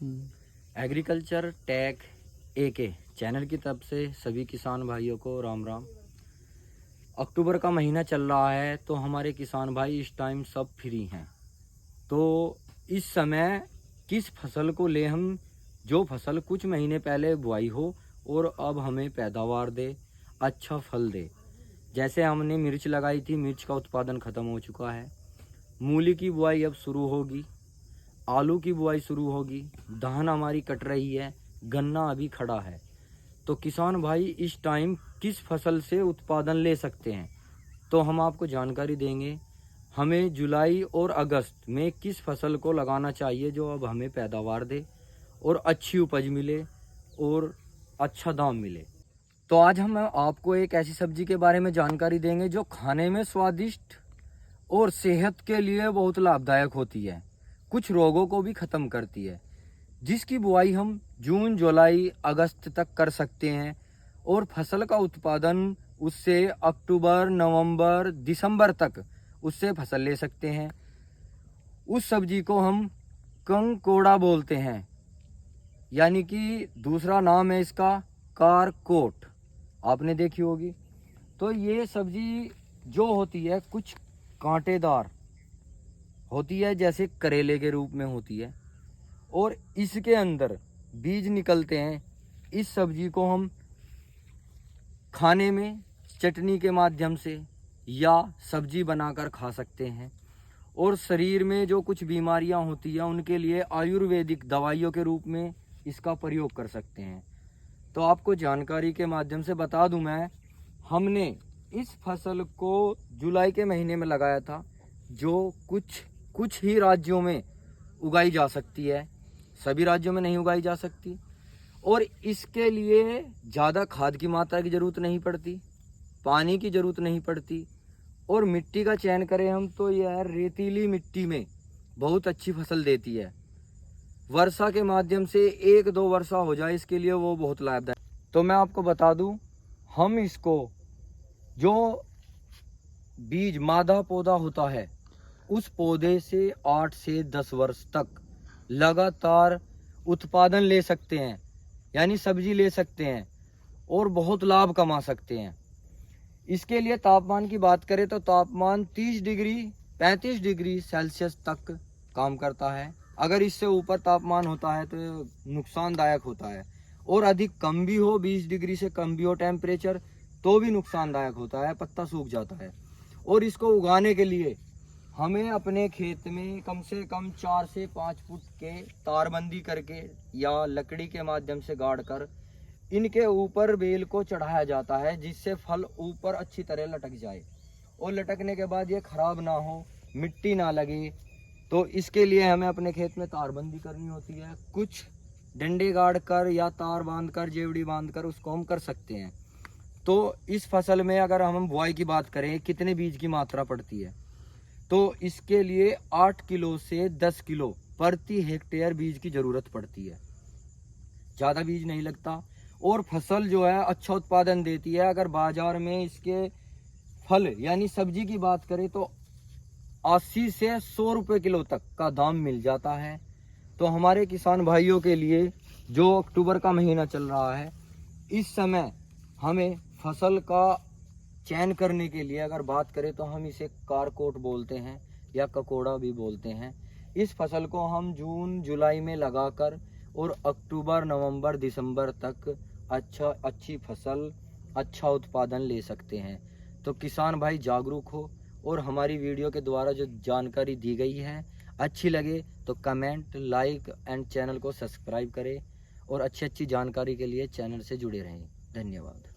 Agriculture take AK channel की तरफ से सभी किसान भाइयों को राम राम। अक्टूबर का महीना चल रहा है तो हमारे किसान भाई इस टाइम सब फ्री हैं। तो इस समय किस फसल को ले हम, जो फसल कुछ महीने पहले बुआई हो और अब हमें पैदावार दे, अच्छा फल दे। जैसे हमने मिर्च लगाई थी, मिर्च का उत्पादन ख़त्म हो चुका है। मूली की बुआई अब शुरू होगी, आलू की बुआई शुरू होगी, धान हमारी कट रही है, गन्ना अभी खड़ा है। तो किसान भाई इस टाइम किस फसल से उत्पादन ले सकते हैं, तो हम आपको जानकारी देंगे। हमें जुलाई और अगस्त में किस फसल को लगाना चाहिए जो अब हमें पैदावार दे और अच्छी उपज मिले और अच्छा दाम मिले। तो आज हम आपको एक ऐसी सब्जी के बारे में जानकारी देंगे जो खाने में स्वादिष्ट और सेहत के लिए बहुत लाभदायक होती है, कुछ रोगों को भी ख़त्म करती है, जिसकी बुआई हम जून जुलाई अगस्त तक कर सकते हैं और फसल का उत्पादन उससे अक्टूबर नवंबर दिसंबर तक उससे फसल ले सकते हैं। उस सब्जी को हम कंकोड़ा बोलते हैं, यानी कि दूसरा नाम है इसका कारकोट, आपने देखी होगी। तो ये सब्जी जो होती है कुछ कांटेदार होती है, जैसे करेले के रूप में होती है, और इसके अंदर बीज निकलते हैं। इस सब्जी को हम खाने में चटनी के माध्यम से या सब्जी बनाकर खा सकते हैं, और शरीर में जो कुछ बीमारियां होती हैं उनके लिए आयुर्वेदिक दवाइयों के रूप में इसका प्रयोग कर सकते हैं। तो आपको जानकारी के माध्यम से बता दूं मैं, हमने इस फसल को जुलाई के महीने में लगाया था, जो कुछ ही राज्यों में उगाई जा सकती है, सभी राज्यों में नहीं उगाई जा सकती, और इसके लिए ज़्यादा खाद की मात्रा की ज़रूरत नहीं पड़ती, पानी की ज़रूरत नहीं पड़ती, और मिट्टी का चयन करें हम तो यह रेतीली मिट्टी में बहुत अच्छी फसल देती है। वर्षा के माध्यम से 1-2 वर्षा हो जाए इसके लिए वो बहुत लाभदायक। तो मैं आपको बता दूं, हम इसको जो बीज मादा पौधा होता है उस पौधे से 8 से 10 वर्ष तक लगातार उत्पादन ले सकते हैं, यानी सब्जी ले सकते हैं और बहुत लाभ कमा सकते हैं। इसके लिए तापमान की बात करें तो तापमान 30 डिग्री 35 डिग्री सेल्सियस तक काम करता है। अगर इससे ऊपर तापमान होता है तो नुकसानदायक होता है, और अधिक कम भी हो, 20 डिग्री से कम भी हो टेम्परेचर, तो भी नुकसानदायक होता है, पत्ता सूख जाता है। और इसको उगाने के लिए हमें अपने खेत में कम से कम 4 से 5 फुट के तारबंदी करके या लकड़ी के माध्यम से गाड़ कर इनके ऊपर बेल को चढ़ाया जाता है, जिससे फल ऊपर अच्छी तरह लटक जाए, और लटकने के बाद ये खराब ना हो, मिट्टी ना लगे। तो इसके लिए हमें अपने खेत में तारबंदी करनी होती है। कुछ डंडे गाड़ कर या तार बांध कर, जेवड़ी बांध कर उसको हम कर सकते हैं। तो इस फसल में अगर हम बुआई की बात करें कितने बीज की मात्रा पड़ती है, तो इसके लिए 8 किलो से 10 किलो प्रति हेक्टेयर बीज की ज़रूरत पड़ती है, ज़्यादा बीज नहीं लगता, और फसल जो है अच्छा उत्पादन देती है। अगर बाज़ार में इसके फल यानी सब्जी की बात करें तो 80 से 100 रुपये किलो तक का दाम मिल जाता है। तो हमारे किसान भाइयों के लिए जो अक्टूबर का महीना चल रहा है, इस समय हमें फसल का चयन करने के लिए अगर बात करें तो हम इसे कारकोट बोलते हैं या ककोड़ा भी बोलते हैं। इस फसल को हम जून जुलाई में लगाकर और अक्टूबर नवंबर दिसंबर तक अच्छी फसल, अच्छा उत्पादन ले सकते हैं। तो किसान भाई जागरूक हो, और हमारी वीडियो के द्वारा जो जानकारी दी गई है अच्छी लगे तो कमेंट, लाइक एंड चैनल को सब्सक्राइब करें, और अच्छी जानकारी के लिए चैनल से जुड़े रहें। धन्यवाद।